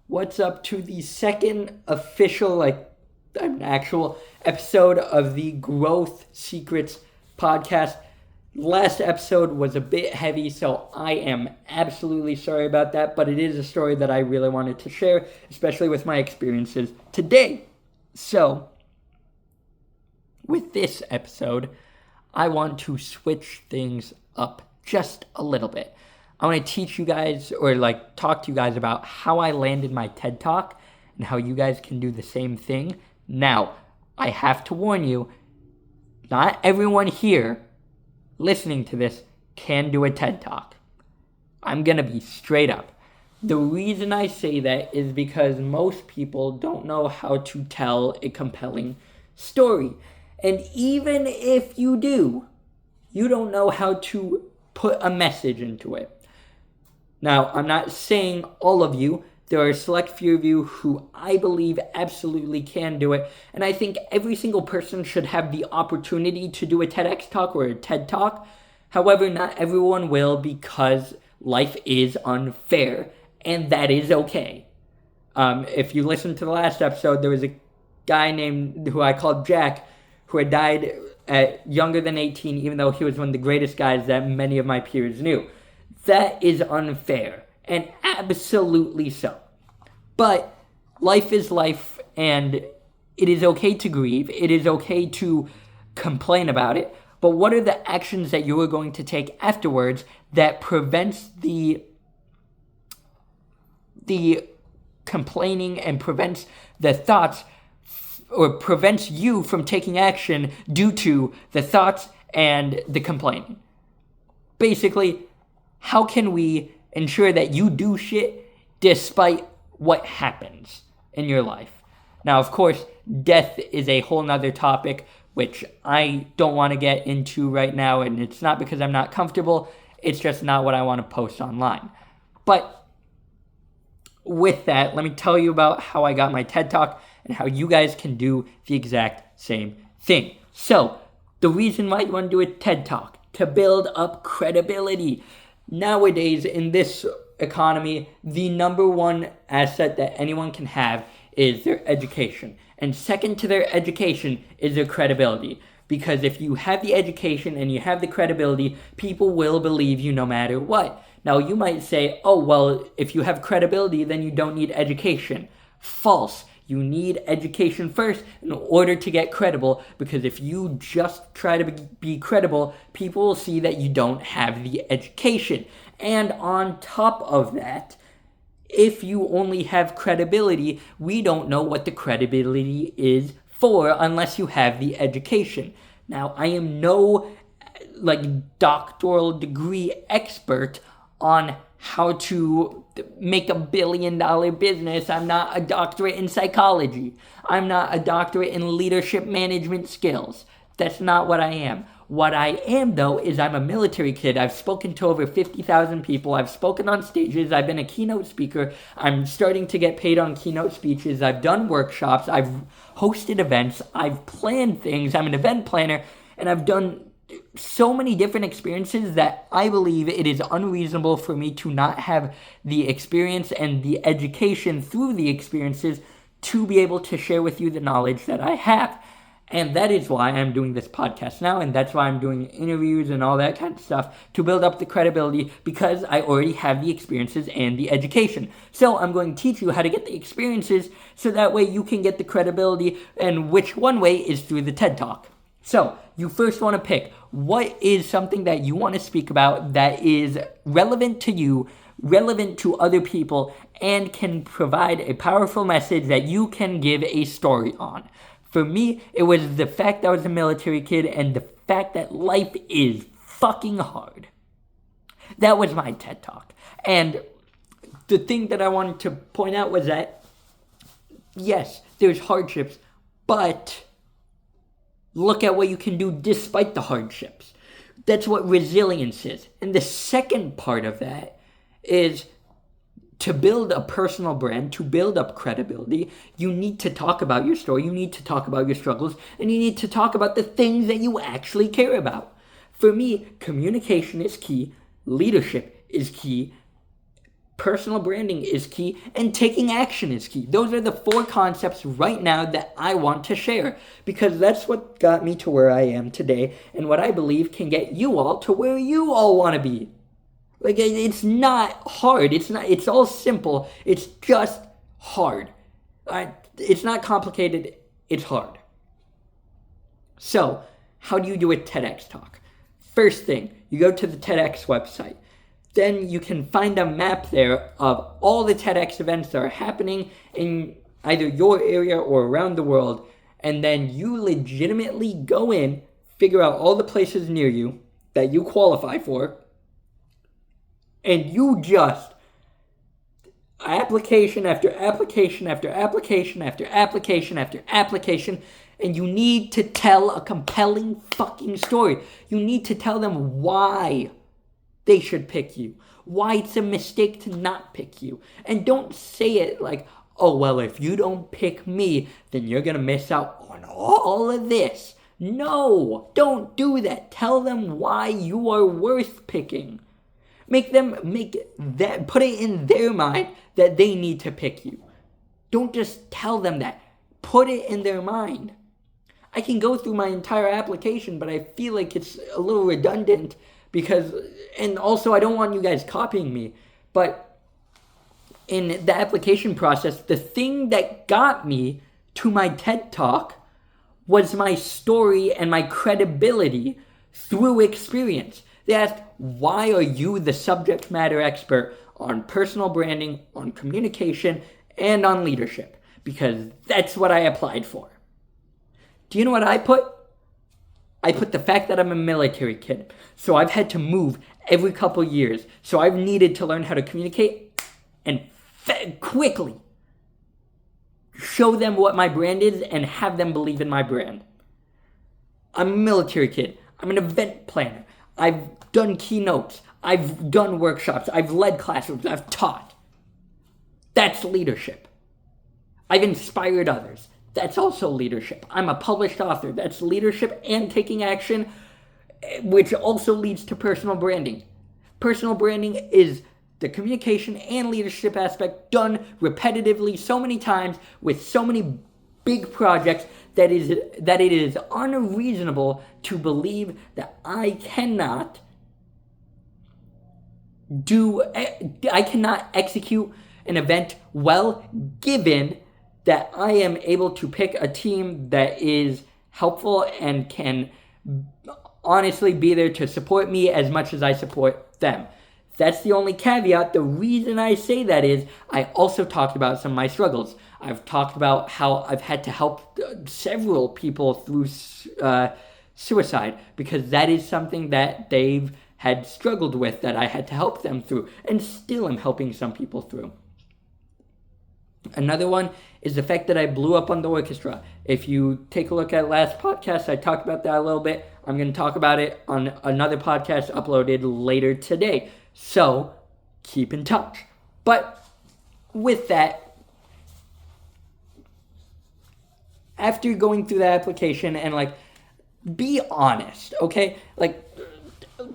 What's up to the second official, an actual episode of the Growth Secrets podcast. Last episode was a bit heavy, so I am absolutely sorry about that, but it is a story that I really wanted to share, especially with my experiences today. So, with this episode, I want to switch things up just a little bit. I want to teach you guys, or talk to you guys about how I landed my TED Talk and how you guys can do the same thing. Now, I have to warn you, not everyone here listening to this can do a TED Talk. I'm going to be straight up. The reason I say that is because most people don't know how to tell a compelling story. And even if you do, you don't know how to put a message into it. Now, I'm not saying all of you. There are a select few of you who I believe absolutely can do it. And I think every single person should have the opportunity to do a TEDx talk or a TED talk. However, not everyone will, because life is unfair. And that is okay. If you listen to the last episode, there was a guy who I called Jack, who had died at younger than 18, even though he was one of the greatest guys that many of my peers knew. That is unfair, and absolutely so. But life is life, and it is okay to grieve. It is okay to complain about it. But what are the actions that you are going to take afterwards that prevents the complaining and prevents the thoughts, or prevents you from taking action due to the thoughts and the complaining? Basically, how can we ensure that you do shit despite what happens in your life? Now, of course, death is a whole nother topic, which I don't want to get into right now, and it's not because I'm not comfortable, it's just not what I want to post online. But with that, let me tell you about how I got my TED Talk and how you guys can do the exact same thing. So, the reason why you want to do a TED Talk, to build up credibility. Nowadays, in this economy, the number one asset that anyone can have is their education. And second to their education is their credibility. Because if you have the education and you have the credibility, people will believe you no matter what. Now, you might say, oh, well, if you have credibility, then you don't need education. False. You need education first in order to get credible, because if you just try to be credible, people will see that you don't have the education. And on top of that, if you only have credibility, we don't know what the credibility is for unless you have the education. Now, I am no doctoral degree expert on how to make $1 billion business. I'm not a doctorate in psychology. I'm not a doctorate in leadership management skills. That's not what I am. What I am, though, is I'm a military kid. I've spoken to over 50,000 people. I've spoken on stages. I've been a keynote speaker. I'm starting to get paid on keynote speeches. I've done workshops. I've hosted events. I've planned things. I'm an event planner, and I've done so many different experiences that I believe it is unreasonable for me to not have the experience and the education through the experiences to be able to share with you the knowledge that I have. And that is why I'm doing this podcast now, and that's why I'm doing interviews and all that kind of stuff, to build up the credibility, because I already have the experiences and the education. So I'm going to teach you how to get the experiences so that way you can get the credibility, and which one way is through the TED Talk. So, you first want to pick what is something that you want to speak about that is relevant to you, relevant to other people, and can provide a powerful message that you can give a story on. For me, it was the fact that I was a military kid and the fact that life is fucking hard. That was my TED Talk. And the thing that I wanted to point out was that, yes, there's hardships, but look at what you can do despite the hardships. That's what resilience is. And the second part of that is to build a personal brand, to build up credibility. You need to talk about your story. You need to talk about your struggles. And you need to talk about the things that you actually care about. For me, communication is key. Leadership is key. Personal branding is key, and taking action is key. Those are the 4 concepts right now that I want to share, because that's what got me to where I am today, and what I believe can get you all to where you all want to be. Like, it's not hard. It's all simple. It's just hard. It's not complicated. It's hard. So, how do you do a TEDx talk? First thing, you go to the TEDx website. Then you can find a map there of all the TEDx events that are happening in either your area or around the world. And then you legitimately go in, figure out all the places near you that you qualify for, and you just, application after application after application after application after application, and you need to tell a compelling fucking story. You need to tell them why they should pick you, why it's a mistake to not pick you. And don't say it like, oh, well, if you don't pick me, then you're going to miss out on all of this. No, don't do that. Tell them why you are worth picking. Put it in their mind that they need to pick you. Don't just tell them that. Put it in their mind. I can go through my entire application, but I feel like it's a little redundant and also I don't want you guys copying me, but in the application process, the thing that got me to my TED Talk was my story and my credibility through experience. They asked, why are you the subject matter expert on personal branding, on communication, and on leadership? Because that's what I applied for. Do you know what I put? I put the fact that I'm a military kid. So I've had to move every couple years. So I've needed to learn how to communicate and quickly show them what my brand is and have them believe in my brand. I'm a military kid. I'm an event planner. I've done keynotes. I've done workshops. I've led classrooms. I've taught. That's leadership. I've inspired others. That's also leadership. I'm a published author. That's leadership and taking action, which also leads to personal branding. Personal branding is the communication and leadership aspect done repetitively so many times with so many big projects that it is unreasonable to believe that I cannot execute an event well, given that I am able to pick a team that is helpful and can honestly be there to support me as much as I support them. That's the only caveat. The reason I say that is I also talked about some of my struggles. I've talked about how I've had to help several people through suicide, because that is something that they've had struggled with, that I had to help them through, and still am helping some people through. Another one is the fact that I blew up on the orchestra. If you take a look at last podcast, I talked about that a little bit. I'm going to talk about it on another podcast uploaded later today. So, keep in touch. But with that, after going through the application and be honest, okay?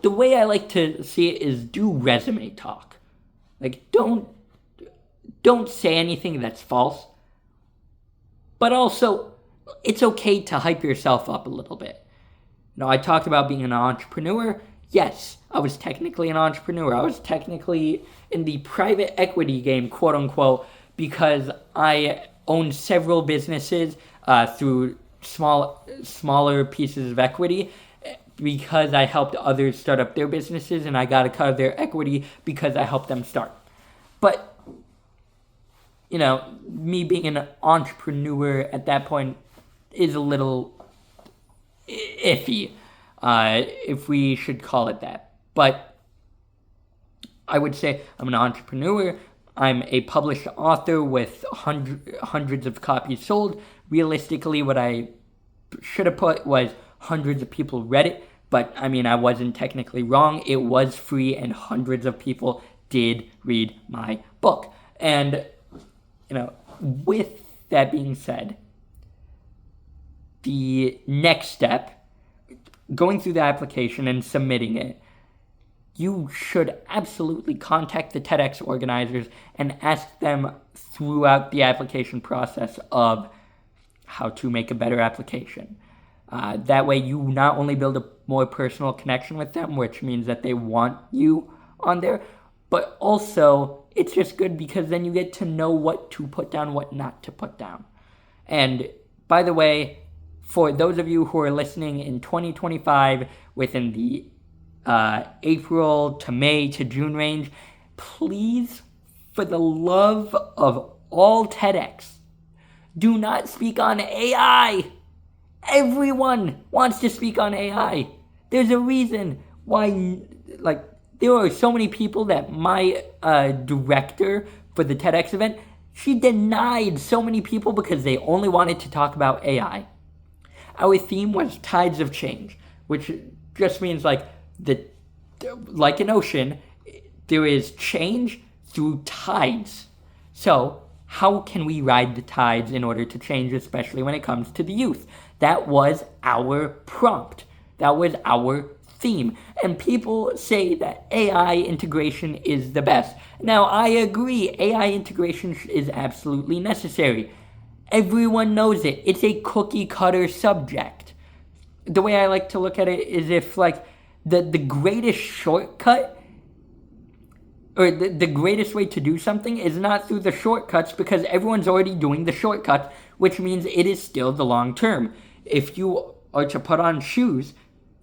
The way I like to see it is do resume talk. Don't say anything that's false. But also, it's okay to hype yourself up a little bit. I talked about being an entrepreneur. Yes, I was technically an entrepreneur. I was technically in the private equity game, quote unquote, because I owned several businesses through smaller pieces of equity, because I helped others start up their businesses and I got a cut of their equity because I helped them start. But me being an entrepreneur at that point is a little iffy, if we should call it that. But I would say I'm an entrepreneur. I'm a published author with hundreds of copies sold. Realistically, what I should have put was hundreds of people read it. But, I wasn't technically wrong. It was free and hundreds of people did read my book. And with that being said, the next step, going through the application and submitting it, you should absolutely contact the TEDx organizers and ask them throughout the application process of how to make a better application. That way you not only build a more personal connection with them, which means that they want you on there, but also it's just good because then you get to know what to put down, what not to put down. And by the way, for those of you who are listening in 2025 within the April to May to June range, please, for the love of all TEDx, do not speak on AI. Everyone wants to speak on AI. There's a reason why, there are so many people that my director for the TEDx event, she denied so many people because they only wanted to talk about AI. Our theme was tides of change, which just means like an ocean, there is change through tides. So how can we ride the tides in order to change, especially when it comes to the youth? That was our prompt. That was our theme. And people say that AI integration is the best. Now, I agree. AI integration is absolutely necessary. Everyone knows it. It's a cookie cutter subject. The way I like to look at it is if the greatest shortcut or the greatest way to do something is not through the shortcuts because everyone's already doing the shortcuts, which means it is still the long term. If you are to put on shoes,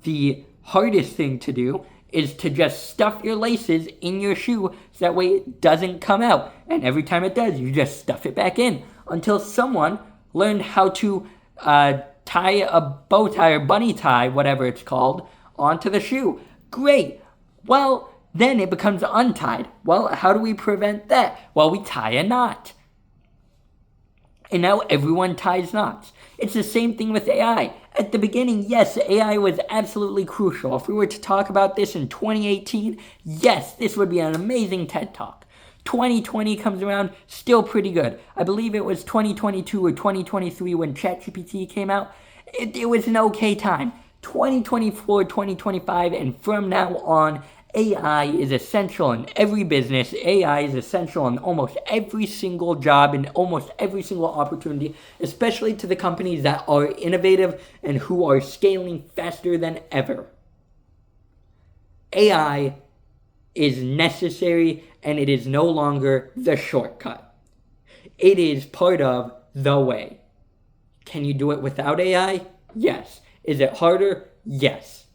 the hardest thing to do is to just stuff your laces in your shoe so that way it doesn't come out. And every time it does, you just stuff it back in until someone learned how to tie a bow tie or bunny tie, whatever it's called, onto the shoe. Great. Well, then it becomes untied. Well, how do we prevent that? Well, we tie a knot. And now everyone ties knots. It's the same thing with AI. At the beginning, yes, AI was absolutely crucial. If we were to talk about this in 2018, yes, this would be an amazing TED Talk. 2020 comes around, still pretty good. I believe it was 2022 or 2023 when ChatGPT came out. It was an okay time. 2024, 2025, and from now on, AI is essential in every business. AI is essential in almost every single job and almost every single opportunity, especially to the companies that are innovative and who are scaling faster than ever. AI is necessary and it is no longer the shortcut. It is part of the way. Can you do it without AI? Yes. Is it harder? Yes.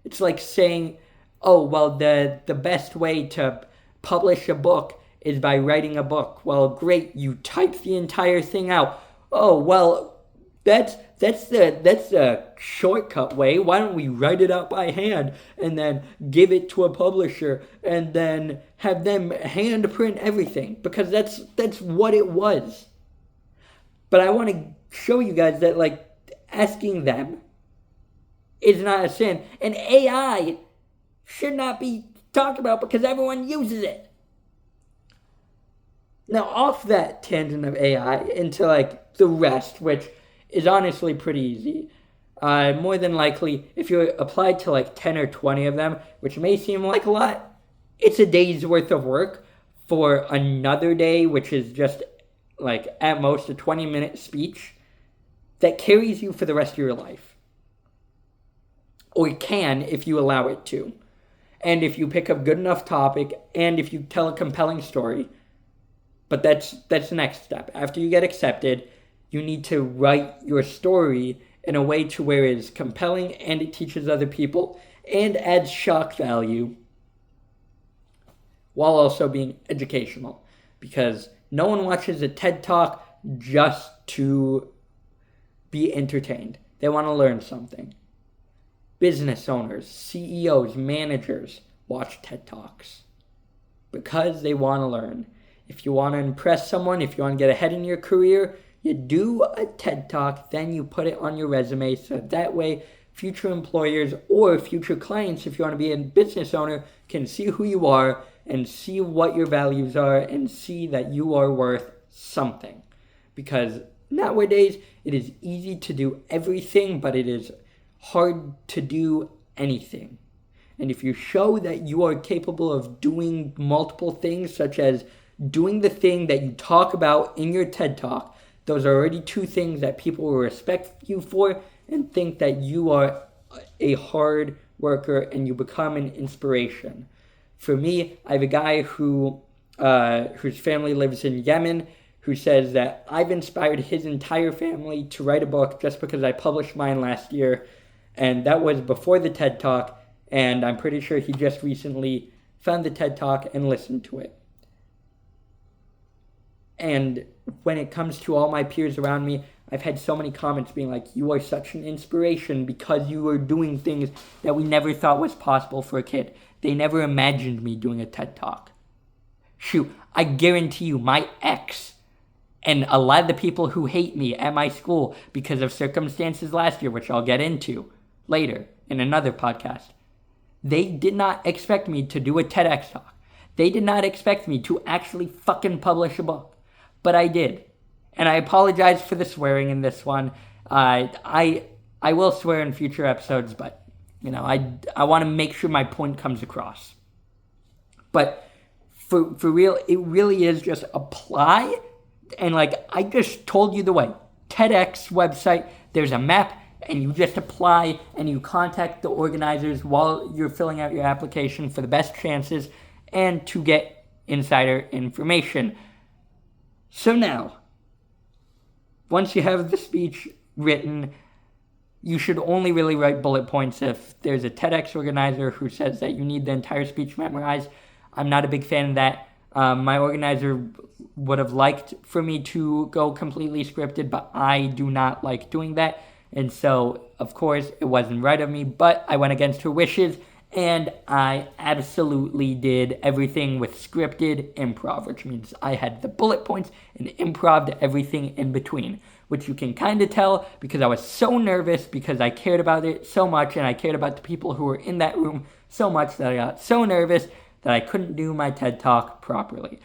It's like saying, oh, well, the best way to publish a book is by writing a book. Well, great, you type the entire thing out. Oh, well, that's the shortcut way. Why don't we write it out by hand and then give it to a publisher and then have them hand print everything? Because that's what it was. But I want to show you guys that asking them is not a sin. And AI should not be talked about because everyone uses it. Now, off that tangent of AI into the rest, which is honestly pretty easy. More than likely, if you apply to 10 or 20 of them, which may seem like a lot, it's a day's worth of work for another day, which is just at most a 20-minute speech that carries you for the rest of your life. Or it can if you allow it to. And if you pick a good enough topic, and if you tell a compelling story. But that's the next step. After you get accepted, you need to write your story in a way to where it is compelling and it teaches other people and adds shock value while also being educational. Because no one watches a TED Talk just to be entertained. They want to learn something. Business owners, CEOs, managers watch TED Talks because they want to learn. If you want to impress someone, if you want to get ahead in your career, you do a TED Talk, then you put it on your resume so that way future employers or future clients, if you want to be a business owner, can see who you are and see what your values are and see that you are worth something. Because nowadays, it is easy to do everything, but it is hard to do anything. And if you show that you are capable of doing multiple things, such as doing the thing that you talk about in your TED Talk, those are already two things that people will respect you for and think that you are a hard worker and you become an inspiration. For me, I have a guy whose family lives in Yemen who says that I've inspired his entire family to write a book just because I published mine last year. And that was before the TED Talk. And I'm pretty sure he just recently found the TED Talk and listened to it. And when it comes to all my peers around me, I've had so many comments being like, you are such an inspiration because you are doing things that we never thought was possible for a kid. They never imagined me doing a TED Talk. Shoot, I guarantee you, my ex and a lot of the people who hate me at my school because of circumstances last year, which I'll get into later in another podcast, they did not expect me to do a TEDx talk. They did not expect me to actually fucking publish a book. But I did. And I apologize for the swearing in this one. I will swear in future episodes, but I want to make sure my point comes across. But for real, it really is just apply. And I just told you the way. TEDx website, there's a map, and you just apply and you contact the organizers while you're filling out your application for the best chances and to get insider information. So now, once you have the speech written, you should only really write bullet points if there's a TEDx organizer who says that you need the entire speech memorized. I'm not a big fan of that. My organizer would have liked for me to go completely scripted, but I do not like doing that. And so, of course, it wasn't right of me, but I went against her wishes, and I absolutely did everything with scripted improv, which means I had the bullet points and improv'd everything in between, which you can kind of tell because I was so nervous because I cared about it so much, and I cared about the people who were in that room so much that I got so nervous that I couldn't do my TED Talk properly.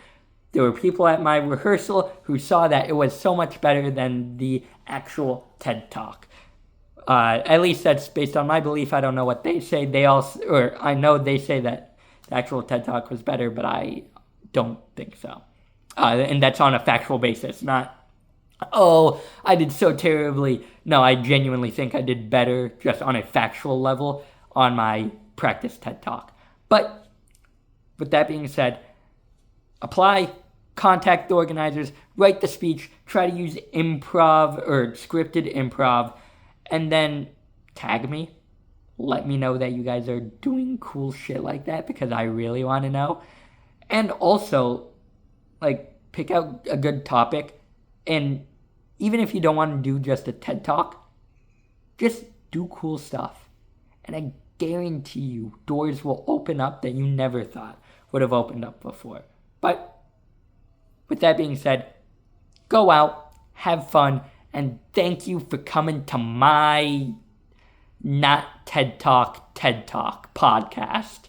There were people at my rehearsal who saw that it was so much better than the actual TED Talk. At least that's based on my belief. I don't know what they say. I know they say that the actual TED Talk was better, but I don't think so. And that's on a factual basis, not, I did so terribly. No, I genuinely think I did better just on a factual level on my practice TED Talk. But with that being said, apply, contact the organizers, write the speech, try to use improv or scripted improv, and then tag me. Let me know that you guys are doing cool shit like that because I really want to know. And also, pick out a good topic. And even if you don't want to do just a TED Talk, just do cool stuff. And I guarantee you, doors will open up that you never thought would have opened up before. But with that being said, go out, have fun, and thank you for coming to my not TED Talk podcast.